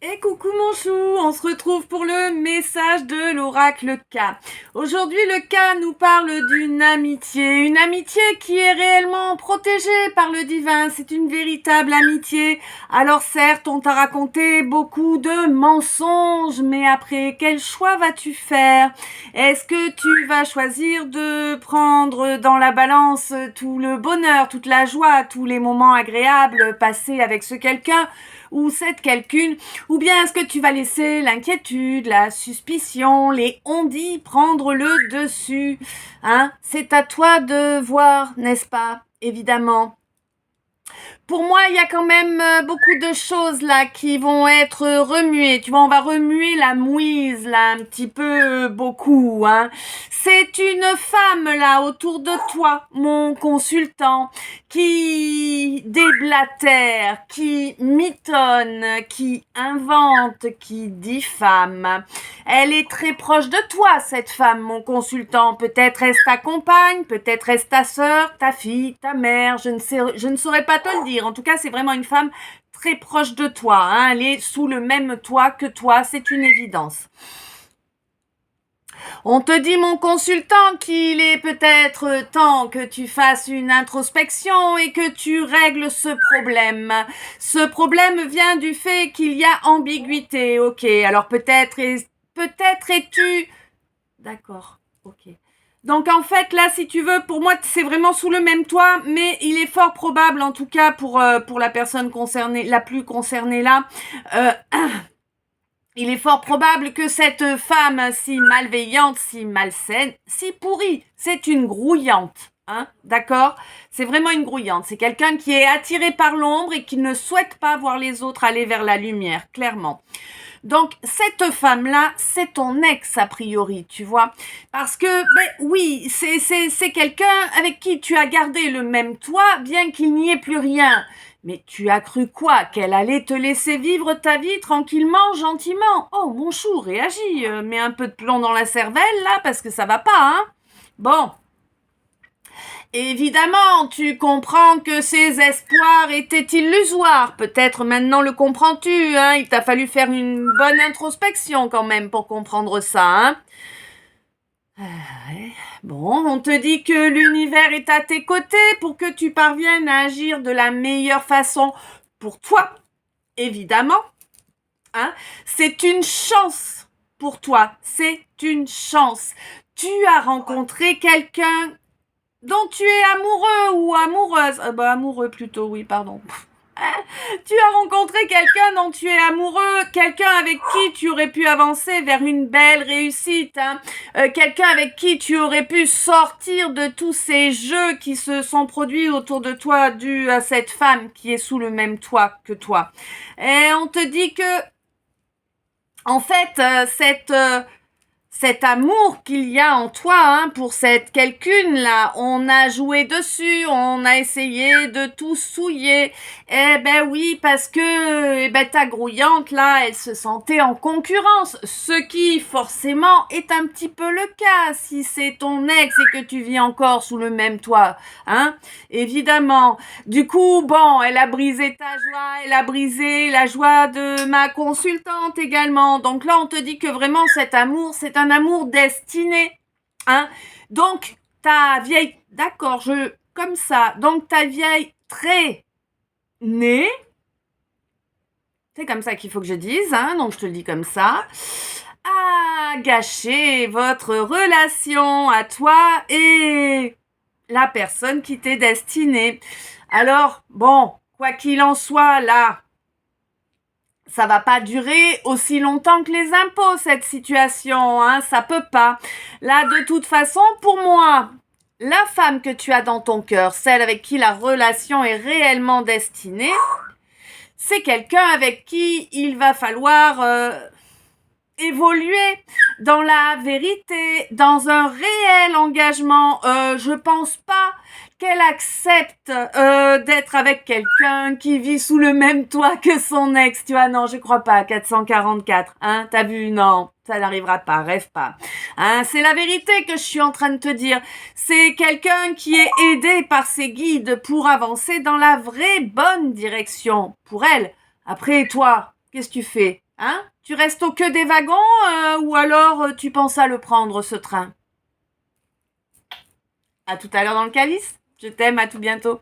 Et coucou mon chou, on se retrouve pour le message de l'oracle K. Aujourd'hui le K nous parle d'une amitié qui est réellement protégée par le divin, c'est une véritable amitié. Alors certes, on t'a raconté beaucoup de mensonges, mais après, quel choix vas-tu faire? Est-ce que tu vas choisir de prendre dans la balance tout le bonheur, toute la joie, tous les moments agréables passés avec ce quelqu'un ou cette quelqu'une? Ou bien est-ce que tu vas laisser l'inquiétude, la suspicion, les on-dit prendre le dessus? C'est à toi de voir, n'est-ce pas? Évidemment. Pour moi, il y a quand même beaucoup de choses là qui vont être remuées. Tu vois, on va remuer la mouise là un petit peu beaucoup. C'est une femme là autour de toi, mon consultant, qui déblatère, qui mitonne, qui invente, qui diffame. Elle est très proche de toi, cette femme, mon consultant. Peut-être est-ce ta compagne, peut-être est-ce ta sœur, ta fille, ta mère, je ne saurais pas te le dire. En tout cas, c'est vraiment une femme très proche de toi. Elle est sous le même toit que toi, c'est une évidence. On te dit, mon consultant, qu'il est peut-être temps que tu fasses une introspection et que tu règles ce problème. Ce problème vient du fait qu'il y a ambiguïté. Ok, alors peut-être es-tu... D'accord, ok. Donc en fait là, si tu veux, pour moi c'est vraiment sous le même toit, mais il est fort probable, en tout cas pour la personne concernée, la plus concernée là, il est fort probable que cette femme si malveillante, si malsaine, si pourrie, c'est une grouillante. D'accord? C'est vraiment une grouillante. C'est quelqu'un qui est attiré par l'ombre et qui ne souhaite pas voir les autres aller vers la lumière, clairement. Donc, cette femme-là, c'est ton ex, a priori, tu vois. Parce que, oui, c'est quelqu'un avec qui tu as gardé le même toit, bien qu'il n'y ait plus rien. Mais tu as cru quoi? Qu'elle allait te laisser vivre ta vie tranquillement, gentiment? Oh, mon chou, réagis, mets un peu de plomb dans la cervelle, là, parce que ça va pas, Bon. Évidemment, tu comprends que ces espoirs étaient illusoires. Peut-être maintenant le comprends-tu, Il t'a fallu faire une bonne introspection quand même pour comprendre ça, ouais. Bon, on te dit que l'univers est à tes côtés pour que tu parviennes à agir de la meilleure façon pour toi, évidemment. C'est une chance pour toi, c'est une chance. Tu as rencontré quelqu'un dont tu es amoureux ou amoureuse. Amoureux plutôt, oui, pardon. Tu as rencontré quelqu'un dont tu es amoureux, quelqu'un avec qui tu aurais pu avancer vers une belle réussite, quelqu'un avec qui tu aurais pu sortir de tous ces jeux qui se sont produits autour de toi dus à cette femme qui est sous le même toit que toi. Et on te dit que, en fait, cet amour qu'il y a en toi, pour cette quelqu'une là, on a joué dessus, on a essayé de tout souiller. Eh ben oui, parce que ta grouillante là, elle se sentait en concurrence, ce qui forcément est un petit peu le cas si c'est ton ex et que tu vis encore sous le même toit, évidemment. Du coup, bon, elle a brisé ta joie, elle a brisé la joie de ma consultante également. Donc là, on te dit que vraiment cet amour, c'est un amour destiné, Donc, ta vieille, d'accord, comme ça, donc ta vieille traînée, c'est comme ça qu'il faut que je dise, donc je te le dis comme ça, a gâché votre relation à toi et la personne qui t'est destinée. Alors, bon, quoi qu'il en soit, là, ça va pas durer aussi longtemps que les impôts, cette situation, ça peut pas. Là, de toute façon, pour moi, la femme que tu as dans ton cœur, celle avec qui la relation est réellement destinée, c'est quelqu'un avec qui il va falloir évoluer dans la vérité, dans un réel engagement. Je pense pas qu'elle accepte d'être avec quelqu'un qui vit sous le même toit que son ex. Tu vois, non, je crois pas. 444, t'as vu? Non, ça n'arrivera pas, rêve pas. C'est la vérité que je suis en train de te dire. C'est quelqu'un qui est aidé par ses guides pour avancer dans la vraie bonne direction pour elle. Après, toi, qu'est-ce que tu fais? Hein? Tu restes au queue des wagons ou alors tu penses à le prendre, ce train? À tout à l'heure dans le calice. Je t'aime, à tout bientôt.